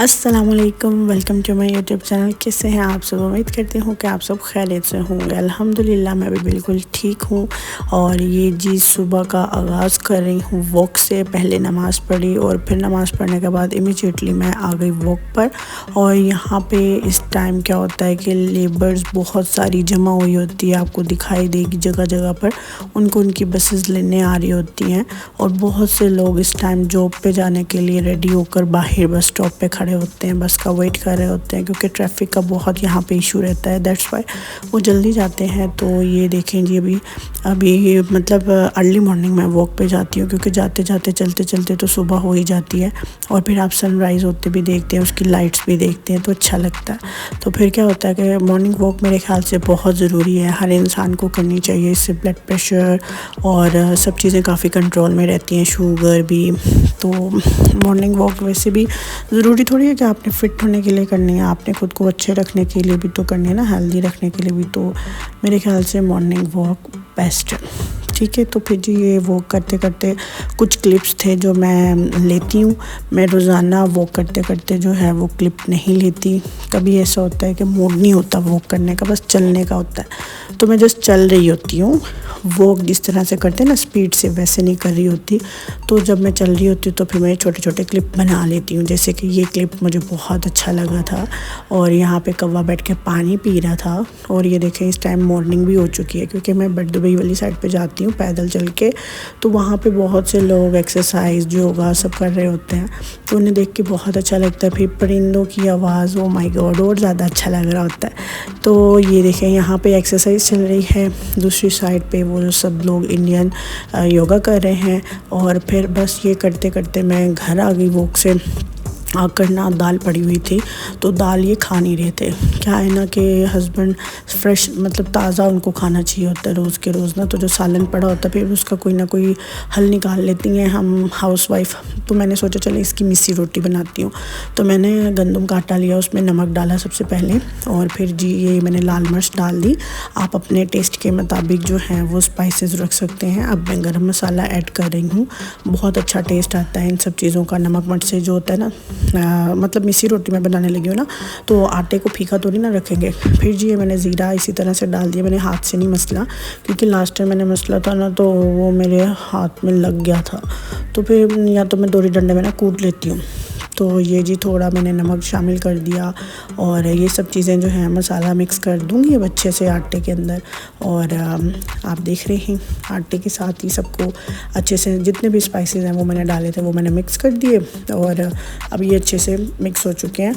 अस्सलामुअलैकुम, welcome to my YouTube channel. कैसे हैं आप सब? उम्मीद करती हूँ कि आप सब खैरियत से होंगे। अल्हम्दुलिल्लाह मैं भी बिल्कुल ठीक हूँ। और ये जी सुबह का आगाज़ कर रही हूँ वॉक से। पहले नमाज़ पढ़ी और फिर नमाज़ पढ़ने के बाद इमीडिएटली मैं आ गई वॉक पर। और यहाँ पे इस टाइम क्या होता है कि लेबर्स बहुत सारी जमा हुई होती है, आपको दिखाई देगी जगह जगह पर। उनको उनकी बसेस लेने आ रही होती हैं और बहुत से लोग इस टाइम जॉब पे जाने के लिए रेडी होकर बाहर बस स्टॉप पे खड़े होते हैं, बस का वेट कर रहे होते हैं, क्योंकि ट्रैफिक का बहुत यहाँ पे इशू रहता है। दैट्स वाई वो जल्दी जाते हैं। तो ये देखें जी, अभी मतलब अर्ली मॉर्निंग में वॉक पे जाती हूँ, क्योंकि जाते जाते चलते चलते तो सुबह हो ही जाती है। और फिर आप सनराइज़ होते भी देखते हैं, उसकी लाइट्स भी देखते हैं, तो अच्छा लगता है। तो फिर क्या होता है कि मॉर्निंग वॉक मेरे ख्याल से बहुत ज़रूरी है, हर इंसान को करनी चाहिए। इससे ब्लड प्रेशर और सब चीज़ें काफ़ी कंट्रोल में रहती हैं, शुगर भी। तो मॉर्निंग वॉक वैसे भी ज़रूरी थोड़ी है कि आपने फ़िट होने के लिए करनी है, आपने ख़ुद को अच्छे रखने के लिए भी तो करनी है ना, हेल्दी रखने के लिए भी। तो मेरे ख्याल से मॉर्निंग वॉक बेस्ट है। ठीक है, तो फिर जी ये वॉक करते करते कुछ क्लिप्स थे जो मैं लेती हूँ। मैं रोज़ाना वॉक करते करते जो है वो क्लिप नहीं लेती। कभी ऐसा होता है कि मूड नहीं होता वॉक करने का, बस चलने का होता है, तो मैं जस्ट चल रही होती हूँ। वॉक जिस तरह से करते हैं ना स्पीड से, वैसे नहीं कर रही होती। तो जब मैं चल रही होती हूँ तो फिर मैं छोटे छोटे क्लिप बना लेती हूँ। जैसे कि ये क्लिप मुझे बहुत अच्छा लगा था, और यहाँ पे कौवा बैठ के पानी पी रहा था। और ये देखें इस टाइम मॉर्निंग भी हो चुकी है, क्योंकि मैं बट दुबई वाली साइड पे जाती हूँ पैदल चल के। तो वहाँ पे बहुत से लोग एक्सरसाइज योगा सब कर रहे होते हैं, तो उन्हें देख के बहुत अच्छा लगता है। फिर परिंदों की आवाज़, ओ माय गॉड, और ज़्यादा अच्छा लग रहा होता है। तो ये देखें यहाँ पे एक्सरसाइज चल रही है, दूसरी साइड पे वो सब लोग इंडियन योगा कर रहे हैं। और फिर बस ये करते करते मैं घर आ गई वॉक से आकर ना। दाल पड़ी हुई थी, तो दाल ये खा नहीं रहे थे। क्या है ना कि हस्बैंड फ्रेश मतलब ताज़ा उनको खाना चाहिए होता है रोज़ के रोज़ ना। तो जो सालन पड़ा होता है फिर उसका कोई ना कोई हल निकाल लेती हैं हम हाउसवाइफ। तो मैंने सोचा चलो इसकी मिस्सी रोटी बनाती हूँ। तो मैंने गंदम का आटा लिया, उसमें नमक डाला सबसे पहले, और फिर जी ये मैंने लाल मिर्च डाल दी। आप अपने टेस्ट के मुताबिक जो है वो स्पाइसेस रख सकते हैं। अब मैं गरम मसाला ऐड कर रही हूँ। बहुत अच्छा टेस्ट आता है इन सब चीज़ों का, नमक मिर्च से जो होता है ना। मतलब मिस्सी रोटी मैं बनाने लगी हूँ ना, तो आटे को फीका थोड़ी ना रखेंगे। फिर जी ये मैंने ज़ीरा इसी तरह से डाल दिया। मैंने हाथ से नहीं मसला, क्योंकि लास्ट टाइम मैंने मसला था ना तो वो मेरे हाथ में लग गया था। तो फिर या तो मैं दोरी डंडे में ना कूट लेती हूँ। तो ये जी थोड़ा मैंने नमक शामिल कर दिया, और ये सब चीज़ें जो है मसाला मिक्स कर दूँगी अब अच्छे से आटे के अंदर। और आप देख रहे हैं आटे के साथ ही सबको अच्छे से, जितने भी स्पाइसेस हैं वो मैंने डाले थे वो मैंने मिक्स कर दिए। और अब ये अच्छे से मिक्स हो चुके हैं।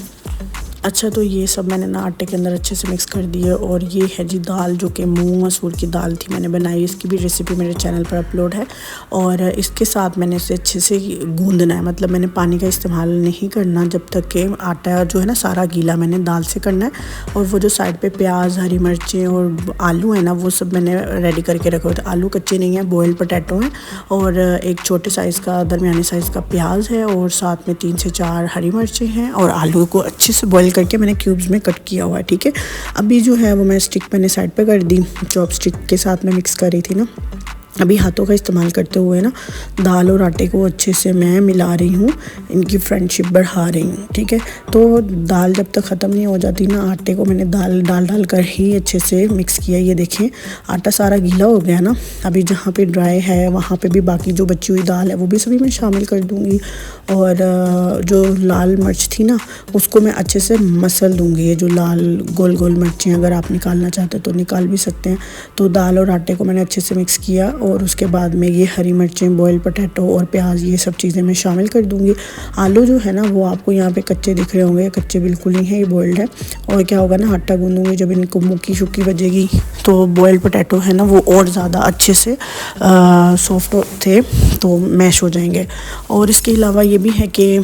अच्छा, तो ये सब मैंने ना आटे के अंदर अच्छे से मिक्स कर दिए। और ये है जी दाल, जो कि मूंग मसूर की दाल थी, मैंने बनाई। इसकी भी रेसिपी मेरे चैनल पर अपलोड है। और इसके साथ मैंने इसे अच्छे से गूंदना है, मतलब मैंने पानी का इस्तेमाल नहीं करना जब तक कि आटा जो है ना सारा गीला मैंने दाल से करना है। और वो जो साइड पे प्याज, हरी मिर्चें और आलू है ना, वो सब मैंने रेडी करके रखे हुए थे। आलू कच्चे नहीं है, बॉयल पोटैटो हैं, और एक छोटे साइज़ का दरमियानी साइज़ का प्याज है, और साथ में 3 से 4 हरी मिर्चें हैं। और आलू को अच्छे से बॉयल करके मैंने क्यूब्स में कट किया हुआ है। ठीक है, अभी जो है वो मैं स्टिक मैंने साइड पे कर दी, चॉप स्टिक के साथ में मिक्स कर रही थी ना। अभी हाथों का इस्तेमाल करते हुए ना दाल और आटे को अच्छे से मैं मिला रही हूँ, इनकी फ्रेंडशिप बढ़ा रही हूँ। ठीक है, तो दाल जब तक ख़त्म नहीं हो जाती ना, आटे को मैंने डाल कर ही अच्छे से मिक्स किया। ये देखें आटा सारा गीला हो गया ना। अभी जहाँ पे ड्राई है वहाँ पे भी बाकी जो बची हुई दाल है वो भी सभी मैं शामिल कर दूँगी। और जो लाल मिर्च थी ना उसको मैं अच्छे से मसल दूँगी। ये जो लाल गोल गोल मिर्चें अगर आप निकालना चाहते हैं तो निकाल भी सकते हैं। तो दाल और आटे को मैंने अच्छे से मिक्स किया, और उसके बाद में ये हरी मिर्चें, बॉयल पोटैटो और प्याज, ये सब चीज़ें मैं शामिल कर दूँगी। आलू जो है ना वो आपको यहाँ पे कच्चे दिख रहे होंगे, कच्चे बिल्कुल नहीं है, ये बॉइल्ड है। और क्या होगा ना, आटा गूँधूँगी जब इनको मुक्की शुक्की बजेगी तो बॉयल पोटैटो है ना वो और ज़्यादा अच्छे से सॉफ्ट थे, तो मैश हो जाएंगे। और इसके अलावा ये भी है कि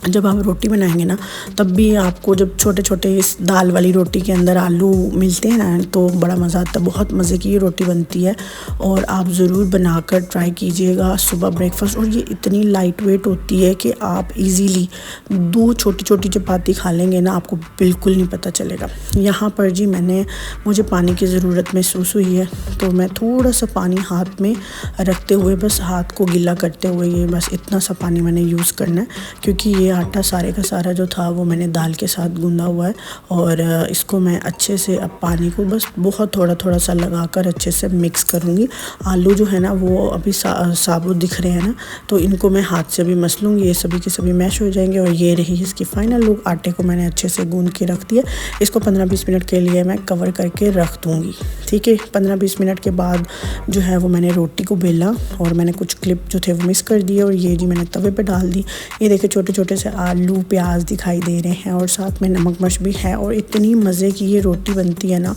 जब आप रोटी बनाएंगे ना, तब भी आपको जब छोटे छोटे इस दाल वाली रोटी के अंदर आलू मिलते हैं ना, तो बड़ा मज़ा आता है। बहुत मज़े की ये रोटी बनती है, और आप ज़रूर बनाकर ट्राई कीजिएगा सुबह ब्रेकफास्ट। और ये इतनी लाइट वेट होती है कि आप इजीली 2 छोटी छोटी चपाती खा लेंगे ना, आपको बिल्कुल नहीं पता चलेगा। यहाँ पर जी मुझे पानी की ज़रूरत महसूस हुई है, तो मैं थोड़ा सा पानी हाथ में रखते हुए, बस हाथ को गीला करते हुए, ये बस इतना सा पानी मैंने यूज़ करना है, क्योंकि ये आटा सारे का सारा जो था वो मैंने दाल के साथ गूंदा हुआ है और इसको मैं अच्छे से अब पानी को बस बहुत थोड़ा थोड़ा सा लगाकर अच्छे से मिक्स करूँगी। आलू जो है ना वो अभी साबुत दिख रहे हैं ना, तो इनको मैं हाथ से भी मस लूँगी, ये सभी के सभी मैश हो जाएंगे। और ये रही इसकी फाइनल लुक। आटे को मैंने अच्छे से गूंद के रख दिया। इसको 15-20 मिनट के लिए मैं कवर करके रख दूँगी। ठीक है, 15-20 मिनट के बाद जो है वो मैंने रोटी को बेला और मैंने कुछ क्लिप जो थे वो मिस कर दिए और ये जी मैंने तवे पे डाल दी। ये देखिए छोटे छोटे से आलू प्याज दिखाई दे रहे हैं और साथ में नमक मिर्च भी है और इतनी मज़े की ये रोटी बनती है ना,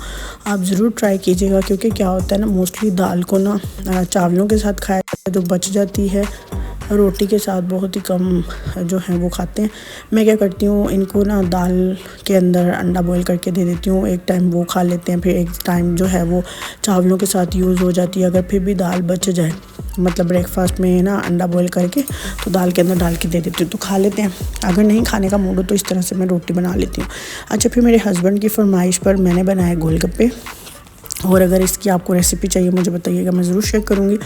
आप ज़रूर ट्राई कीजिएगा। क्योंकि क्या होता है ना, मोस्टली दाल को ना चावलों के साथ खाया जो बच जाती है, रोटी के साथ बहुत ही कम जो है वो खाते हैं। मैं क्या करती हूँ, इनको ना दाल के अंदर अंडा बॉईल करके दे देती हूँ। एक टाइम वो खा लेते हैं, फिर एक टाइम जो है वो चावलों के साथ यूज़ हो जाती है। अगर फिर भी दाल बच जाए, मतलब ब्रेकफास्ट में ना अंडा बॉईल करके तो दाल के अंदर डाल के दे देती हूँ तो खा लेते हैं। अगर नहीं खाने का मूड हो तो इस तरह से मैं रोटी बना लेती हूँ। अच्छा, फिर मेरे हस्बैंड की फरमाइश पर मैंने बनाए गोलगप्पे और अगर इसकी आपको रेसिपी चाहिए मुझे बताइएगा, मैं ज़रूर शेयर करूँगी।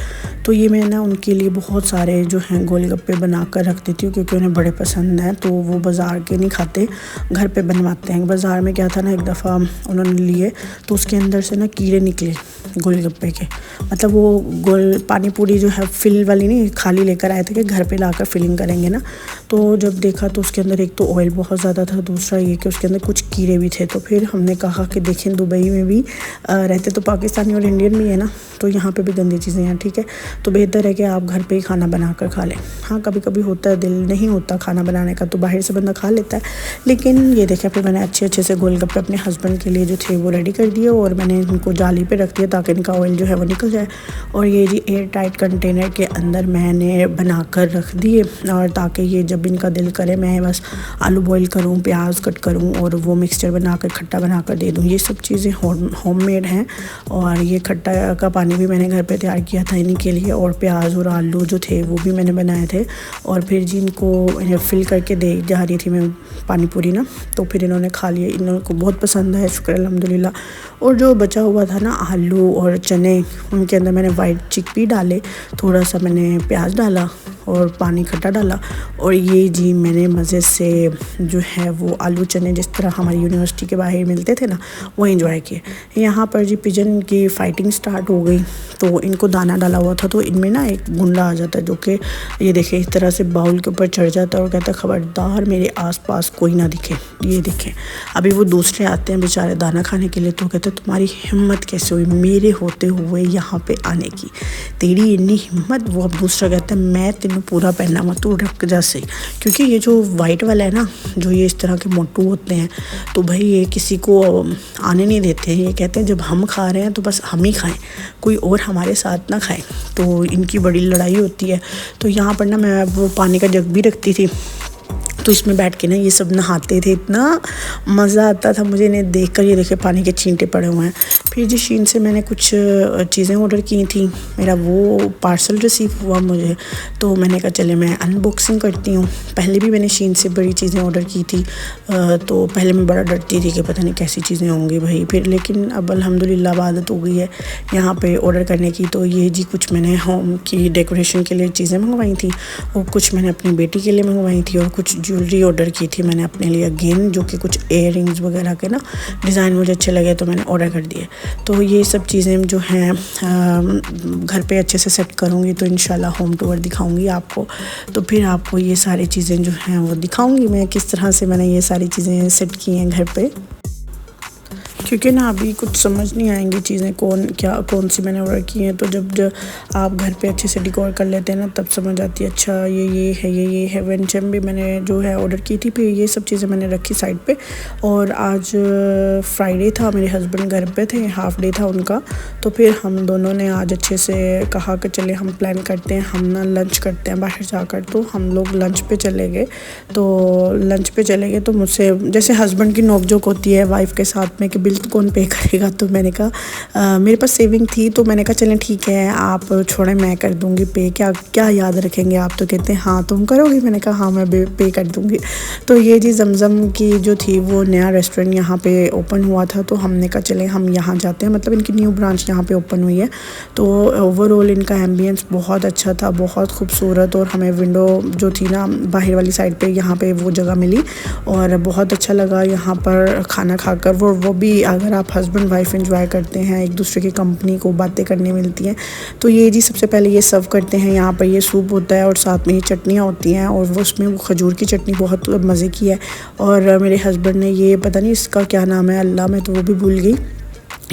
तो ये मैं ना उनके लिए बहुत सारे जो हैं गोलगप्पे बना कर रख देती हूँ क्योंकि उन्हें बड़े पसंद हैं। तो वो बाज़ार के नहीं खाते, घर पे बनवाते हैं। बाज़ार में क्या था ना, एक दफ़ा उन्होंने लिए तो उसके अंदर से ना कीड़े निकले गोलगप्पे के। मतलब वो गोल पानी पूरी जो है फिल वाली नहीं, खाली लेकर आए थे कि घर पे लाकर फिलिंग करेंगे ना। तो जब देखा तो उसके अंदर एक तो ऑयल बहुत ज़्यादा था, दूसरा ये कि उसके अंदर कुछ कीड़े भी थे। तो फिर हमने कहा कि देखें दुबई में भी रहते तो पाकिस्तानी और इंडियन भी है ना, तो यहाँ पे भी गंदी चीज़ें हैं। ठीक है, तो बेहतर है कि आप घर पे ही खाना बना कर खा लें। हाँ, कभी कभी होता है दिल नहीं होता खाना बनाने का तो बाहर से बंदा खा लेता है। लेकिन ये देखा, फिर मैंने अच्छे से गोलगप्पे अपने हस्बैंड के लिए जो थे वो रेडी कर दिए और मैंने इनको जाली पे रख दिया ताकि इनका ऑयल जो है वो निकल जाए। और ये जी एयर टाइट कंटेनर के अंदर मैंने बना कर रख दिए और ताकि ये जब इनका दिल करे मैं बस आलू बॉईल करूँ, प्याज कट करूँ और वो मिक्सचर बना कर खट्टा बना कर दे दूँ। ये सब चीज़ें होममेड हैं और ये खट्टा का पानी भी मैंने घर पे तैयार किया था इन्हीं के लिए। और प्याज और आलू जो थे वो भी मैंने बनाए थे और फिर जिनको फिल करके दे जा रही थी मैं पानी पूरी ना, तो फिर इन्होंने खा लिए। इनको बहुत पसंद है, शुक्र अल्हम्दुलिल्लाह। और जो बचा हुआ था ना आलू और चने, उनके अंदर मैंने वाइट चिकपी डाले, थोड़ा सा मैंने प्याज डाला और पानी खट्टा डाला और ये जी मैंने मज़े से जो है वो आलू चने जिस तरह हमारी यूनिवर्सिटी के बाहर मिलते थे ना वो एंजॉय किए। यहाँ पर जी पिजन की फाइटिंग स्टार्ट हो गई तो इनको दाना डाला हुआ था तो इनमें ना एक गुंडा आ जाता है जो कि ये देखे इस तरह से बाउल के ऊपर चढ़ जाता है और कहता है खबरदार मेरे आसपास कोई ना दिखे। ये देखें, अभी वो दूसरे आते हैं बेचारे दाना खाने के लिए तो कहते हैं तुम्हारी हिम्मत कैसे हुई मेरे होते हुए यहाँ पे आने की, तेरी इतनी हिम्मत। वो अब दूसरा कहता है मैं तेनों पूरा पहना मत तू रख जा से। क्योंकि ये जो वाइट वाला है ना, जो ये इस तरह के मोटू होते हैं तो भाई ये किसी को आने नहीं देते हैं। ये कहते हैं जब हम खा रहे हैं तो बस हम ही खाएं, कोई और हमारे साथ ना खाएं। तो इनकी बड़ी लड़ाई होती है। तो यहाँ पर ना मैं वो पानी का जग भी रखती थी तो इसमें बैठ के ना ये सब नहाते थे, इतना मज़ा आता था मुझे इन्हें देखकर। ये देखिए पानी के छींटे पड़े हुए हैं। फिर जी शीन से मैंने कुछ चीज़ें ऑर्डर की थी, मेरा वो पार्सल रिसीव हुआ मुझे, तो मैंने कहा चले मैं अनबॉक्सिंग करती हूँ। पहले भी मैंने शीन से बड़ी चीज़ें ऑर्डर की थी तो पहले मैं बड़ा डरती थी कि पता नहीं कैसी चीज़ें होंगी भाई, फिर लेकिन अब अल्हम्दुलिल्लाह आदत हो गई है यहाँ पे ऑर्डर करने की। तो ये जी कुछ मैंने होम की डेकोरेशन के लिए चीज़ें मंगवाई थी और कुछ मैंने अपनी बेटी के लिए मंगवाई थी और कुछ ज्वेलरी ऑर्डर की थी मैंने अपने लिए अगेन, जो कि कुछ इयररिंग्स वगैरह के ना डिज़ाइन मुझे अच्छे लगे तो मैंने ऑर्डर कर दिए। तो ये सब चीज़ें जो हैं घर पे अच्छे से सेट करूँगी तो इंशाल्लाह होम टूर दिखाऊंगी आपको। तो फिर आपको ये सारी चीज़ें जो हैं वो दिखाऊंगी मैं किस तरह से मैंने ये सारी चीज़ें सेट की हैं घर पे। क्योंकि ना अभी कुछ समझ नहीं आएंगी चीज़ें कौन सी मैंने ऑर्डर की हैं। तो जब आप घर पे अच्छे से डिकोर कर लेते हैं ना तब समझ आती है अच्छा ये है। वेंचम भी मैंने जो है ऑर्डर की थी, फिर ये सब चीज़ें मैंने रखी साइड पे। और आज फ्राइडे था, मेरे हस्बैंड घर पे थे, हाफ डे था उनका। तो फिर हम दोनों ने आज अच्छे से कहा कि चले हम प्लान करते हैं, हम ना लंच करते हैं बाहर जाकर। तो हम लोग लंच पे चले गए। तो मुझसे जैसे हस्बैंड की नोकझोंक होती है वाइफ के साथ में कि बिल बिल कौन पे करेगा। तो मैंने कहा मेरे पास सेविंग थी, तो मैंने कहा चलें ठीक है आप छोड़ें मैं कर दूँगी पे, क्या क्या याद रखेंगे आप। तो कहते हैं हाँ तुम करोगी। मैंने कहा हाँ मैं पे कर दूँगी। तो ये जी जमज़म की जो थी वो नया रेस्टोरेंट यहाँ पे ओपन हुआ था, तो हमने कहा चलें हम यहाँ जाते हैं, मतलब इनकी न्यू ब्रांच यहाँ पे ओपन हुई है। तो ओवरऑल इनका एम्बियंस बहुत अच्छा था, बहुत खूबसूरत, और हमें विंडो जो थी ना बाहर वाली साइड पे यहाँ पे वो जगह मिली और बहुत अच्छा लगा यहाँ पर खाना खाकर। वो भी अगर आप हस्बैंड वाइफ एंजॉय करते हैं, एक दूसरे की कंपनी को बातें करने मिलती हैं। तो ये जी सबसे पहले ये सर्व करते हैं यहाँ पर, ये सूप होता है और साथ में ये चटनियाँ होती हैं, और वो उसमें वो खजूर की चटनी बहुत मज़े की है। और मेरे हस्बैंड ने ये पता नहीं इसका क्या नाम है अल्लाह, मैं तो वो भी भूल गई।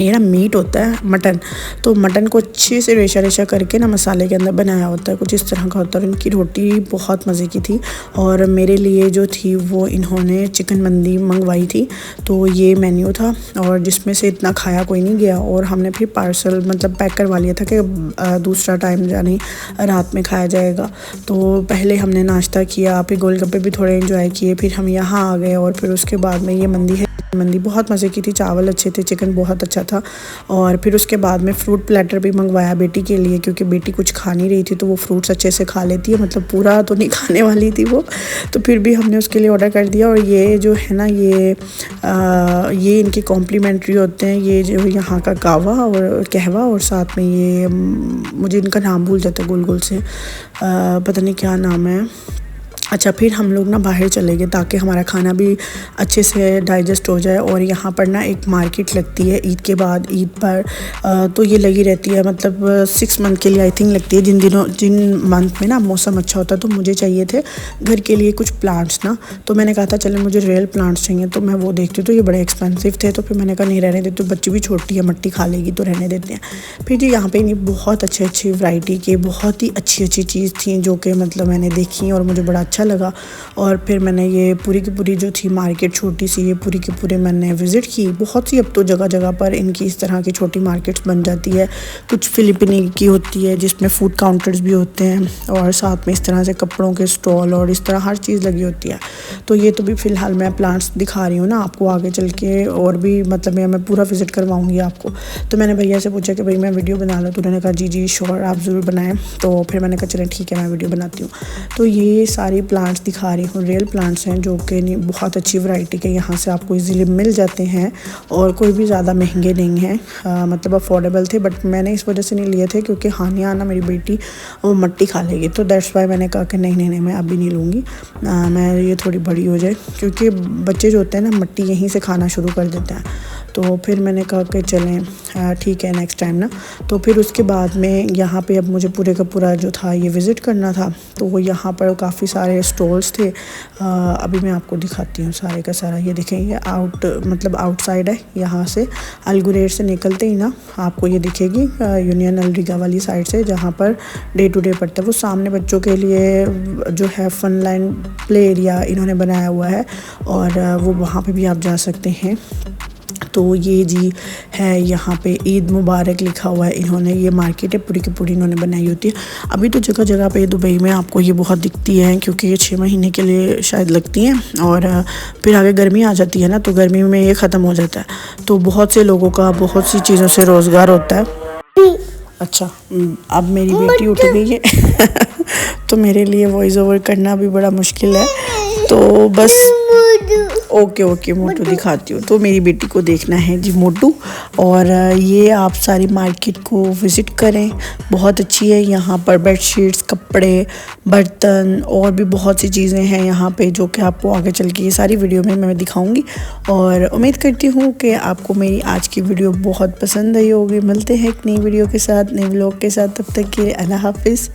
ये ना मीट होता है मटन, तो मटन को अच्छे से रेशा रेशा करके ना मसाले के अंदर बनाया होता है, कुछ इस तरह का होता है। और इनकी रोटी बहुत मज़े की थी। और मेरे लिए जो थी वो इन्होंने चिकन मंदी मंगवाई थी, तो ये मेन्यू था और जिसमें से इतना खाया कोई नहीं गया। और हमने फिर पार्सल मतलब पैक करवा लिया था कि दूसरा टाइम यानी रात में खाया जाएगा। तो पहले हमने नाश्ता किया, फिर गोलगप्पे भी थोड़े एंजॉय किए, फिर हम यहाँ आ गए और फिर उसके बाद में ये मंदी बहुत मज़े की थी, चावल अच्छे थे, चिकन बहुत अच्छा था। और फिर उसके बाद में फ्रूट प्लेटर भी मंगवाया बेटी के लिए, क्योंकि बेटी कुछ खा नहीं रही थी, तो वो फ्रूट्स अच्छे से खा लेती है, मतलब पूरा तो नहीं खाने वाली थी वो, तो फिर भी हमने उसके लिए ऑर्डर कर दिया। और ये जो है ना ये इनके कॉम्प्लीमेंट्री होते हैं, ये जो यहाँ का कहवा और साथ में ये मुझे इनका नाम भूल जाता है, गोल गोल से पता नहीं क्या नाम है। अच्छा, फिर हम लोग ना बाहर चले गए ताकि हमारा खाना भी अच्छे से डाइजेस्ट हो जाए। और यहाँ पर ना एक मार्केट लगती है ईद के बाद, ईद पर तो ये लगी रहती है, मतलब 6 मंथ के लिए आई थिंक लगती है, जिन मंथ में ना मौसम अच्छा होता है। तो मुझे चाहिए थे घर के लिए कुछ प्लांट्स ना, तो मैंने कहा था चले मुझे रियल प्लांट्स चाहिए। तो मैं वो देखती तो ये बड़े एक्सपेंसिव थे, तो फिर मैंने कहा नहीं रहने देते, तो बच्ची भी छोटी है मट्टी खा लेगी, तो रहने देते हैं। फिर जी यहाँ पे नहीं बहुत अच्छी वैरायटी के बहुत ही अच्छी चीज़ थी जो कि मतलब मैंने देखी और मुझे बड़ा अच्छा लगा। और फिर मैंने ये पूरी की पूरी जो थी मार्केट छोटी सी, ये पूरी की पूरी मैंने विज़िट की। बहुत सी अब तो जगह जगह पर इनकी इस तरह की छोटी मार्केट्स बन जाती है, कुछ फिलिपिनी की होती है जिसमें फूड काउंटर्स भी होते हैं, और साथ में इस तरह से कपड़ों के स्टॉल और इस तरह हर चीज़ लगी होती है। तो ये तो भी फ़िलहाल मैं प्लांट्स दिखा रही हूँ ना आपको, आगे चल के और भी मतलब मैं पूरा विज़िट करवाऊँगी आपको। तो मैंने भैया से पूछा कि भाई मैं वीडियो बना लूँ, तो उन्होंने कहा जी जी श्योर आप ज़रूर बनाएं। तो फिर मैंने कहा चलें ठीक है मैं वीडियो बनाती हूँ। तो ये सारी प्लांट्स दिखा रही हूँ, रियल प्लांट्स हैं जो कि बहुत अच्छी वैरायटी के यहाँ से आपको इजीली मिल जाते हैं, और कोई भी ज़्यादा महंगे नहीं हैं, मतलब अफोर्डेबल थे। बट मैंने इस वजह से नहीं लिए थे क्योंकि हानिया ना मेरी बेटी वो मट्टी खा लेगी, तो दैट्स वाई मैंने कहा कि नहीं मैं अभी नहीं लूँगी, मैं ये थोड़ी बड़ी हो जाए, क्योंकि बच्चे जो होते हैं ना मट्टी यहीं से खाना शुरू कर देते हैं। तो फिर मैंने कहा कि चलें ठीक है नेक्स्ट टाइम ना। तो फिर उसके बाद में यहाँ पे अब मुझे पूरे का पूरा जो था ये विज़िट करना था, तो वो यहाँ पर काफ़ी सारे स्टॉल्स थे। अभी मैं आपको दिखाती हूँ सारे का सारा। ये देखें ये मतलब आउटसाइड है, यहाँ से अलगुरेर से निकलते ही ना आपको ये दिखेगी यूनियन अलरिगा वाली साइड से, जहाँ पर डे टू डे पड़ता है। वो सामने बच्चों के लिए जो है फन लाइन प्ले एरिया इन्होंने बनाया हुआ है, और वो वहाँ पे भी आप जा सकते हैं। तो ये जी है यहाँ पे ईद मुबारक लिखा हुआ है इन्होंने, ये मार्केट है पूरी की पूरी इन्होंने बनाई होती है। अभी तो जगह जगह पे दुबई में आपको ये बहुत दिखती है, क्योंकि ये 6 महीने के लिए शायद लगती हैं, और फिर आगे गर्मी आ जाती है ना, तो गर्मी में ये ख़त्म हो जाता है। तो बहुत से लोगों का बहुत सी चीज़ों से रोज़गार होता है। अच्छा अब मेरी बेटी उठ गई है तो मेरे लिए वॉइस ओवर करना भी बड़ा मुश्किल है, तो बस ओके मोटू दिखाती हूँ। तो मेरी बेटी को देखना है जी मोटू, और ये आप सारी मार्केट को विज़िट करें, बहुत अच्छी है। यहाँ पर बेडशीट्स, कपड़े, बर्तन और भी बहुत सी चीज़ें हैं यहाँ पे, जो कि आपको आगे चल के ये सारी वीडियो में मैं दिखाऊंगी। और उम्मीद करती हूँ कि आपको मेरी आज की वीडियो बहुत पसंद आई होगी। मिलते हैं एक नई वीडियो के साथ, नए व्लॉग के साथ, तब तक के लिए अल्लाह हाफिज़।